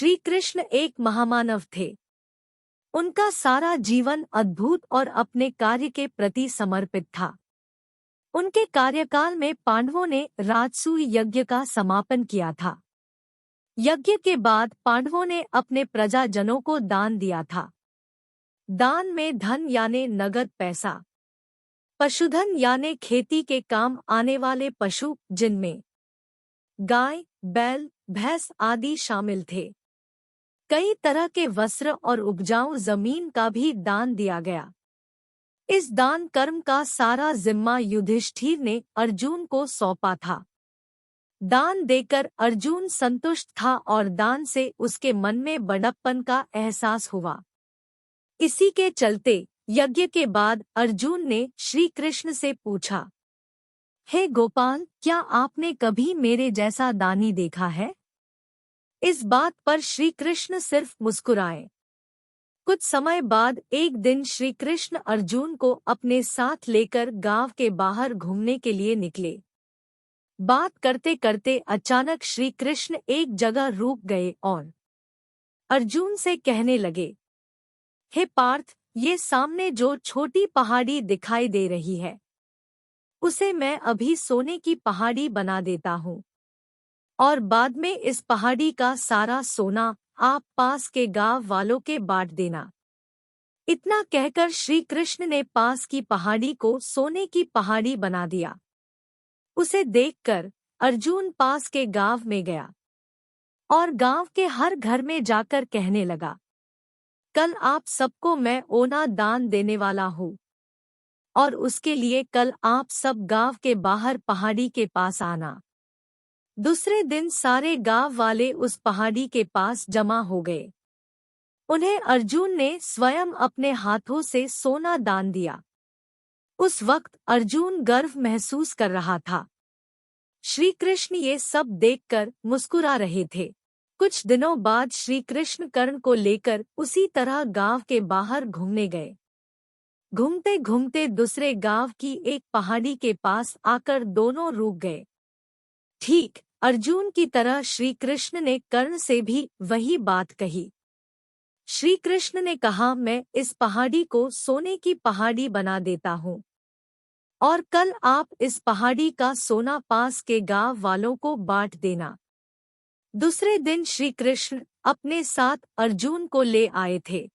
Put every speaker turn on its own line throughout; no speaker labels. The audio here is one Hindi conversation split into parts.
श्री कृष्ण एक महामानव थे। उनका सारा जीवन अद्भुत और अपने कार्य के प्रति समर्पित था। उनके कार्यकाल में पांडवों ने राजसूय यज्ञ का समापन किया था। यज्ञ के बाद पांडवों ने अपने प्रजाजनों को दान दिया था। दान में धन यानी नगद पैसा, पशुधन यानी खेती के काम आने वाले पशु जिनमें गाय, बैल, भैंस आदि शामिल थे। कई तरह के वस्त्र और उपजाऊ जमीन का भी दान दिया गया। इस दान कर्म का सारा जिम्मा युधिष्ठिर ने अर्जुन को सौंपा था। दान देकर अर्जुन संतुष्ट था और दान से उसके मन में बड़प्पन का एहसास हुआ। इसी के चलते यज्ञ के बाद अर्जुन ने श्री कृष्ण से पूछा, हे गोपाल, क्या आपने कभी मेरे जैसा दानी देखा है? इस बात पर श्री कृष्ण सिर्फ मुस्कुराए। कुछ समय बाद एक दिन श्री कृष्ण अर्जुन को अपने साथ लेकर गांव के बाहर घूमने के लिए निकले। बात करते करते अचानक श्री कृष्ण एक जगह रुक गए और अर्जुन से कहने लगे, हे पार्थ, ये सामने जो छोटी पहाड़ी दिखाई दे रही है, उसे मैं अभी सोने की पहाड़ी बना देता हूँ और बाद में इस पहाड़ी का सारा सोना आप पास के गांव वालों के बांट देना। इतना कहकर श्री कृष्ण ने पास की पहाड़ी को सोने की पहाड़ी बना दिया। उसे देखकर अर्जुन पास के गांव में गया और गांव के हर घर में जाकर कहने लगा, कल आप सबको मैं ओना दान देने वाला हूँ और उसके लिए कल आप सब गांव के बाहर पहाड़ी के पास आना। दूसरे दिन सारे गांव वाले उस पहाड़ी के पास जमा हो गए। उन्हें अर्जुन ने स्वयं अपने हाथों से सोना दान दिया। उस वक्त अर्जुन गर्व महसूस कर रहा था। श्री कृष्ण ये सब देखकर मुस्कुरा रहे थे। कुछ दिनों बाद श्री कृष्ण कर्ण को लेकर उसी तरह गांव के बाहर घूमने गए। घूमते घूमते दूसरे गांव की एक पहाड़ी के पास आकर दोनों रुक गए। ठीक अर्जुन की तरह श्री कृष्ण ने कर्ण से भी वही बात कही। श्री कृष्ण ने कहा, मैं इस पहाड़ी को सोने की पहाड़ी बना देता हूँ और कल आप इस पहाड़ी का सोना पास के गांव वालों को बांट देना। दूसरे दिन श्री कृष्ण अपने साथ अर्जुन को ले आए थे।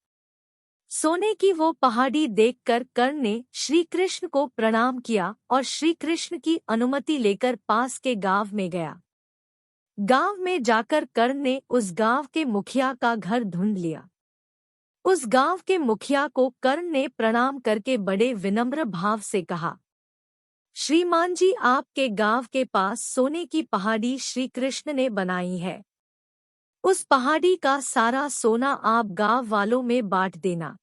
सोने की वो पहाड़ी देखकर कर्ण ने श्री कृष्ण को प्रणाम किया और श्री कृष्ण की अनुमति लेकर पास के गांव में गया। गांव में जाकर कर्ण ने उस गांव के मुखिया का घर ढूंढ लिया। उस गांव के मुखिया को कर्ण ने प्रणाम करके बड़े विनम्र भाव से कहा, श्रीमान जी, आपके गांव के पास सोने की पहाड़ी श्री कृष्ण ने बनाई है। उस पहाड़ी का सारा सोना आप गांव वालों में बांट देना।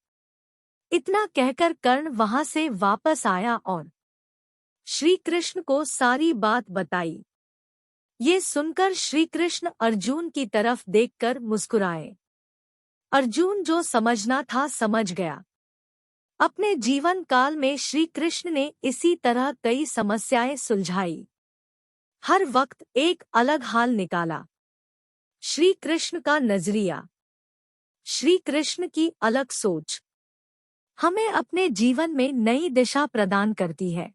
इतना कहकर कर्ण वहां से वापस आया और श्री कृष्ण को सारी बात बताई। ये सुनकर श्री कृष्ण अर्जुन की तरफ देखकर मुस्कुराए। अर्जुन जो समझना था समझ गया। अपने जीवन काल में श्री कृष्ण ने इसी तरह कई समस्याएं सुलझाई। हर वक्त एक अलग हाल निकाला। श्री कृष्ण का नजरिया, श्री कृष्ण की अलग सोच हमें अपने जीवन में नई दिशा प्रदान करती है।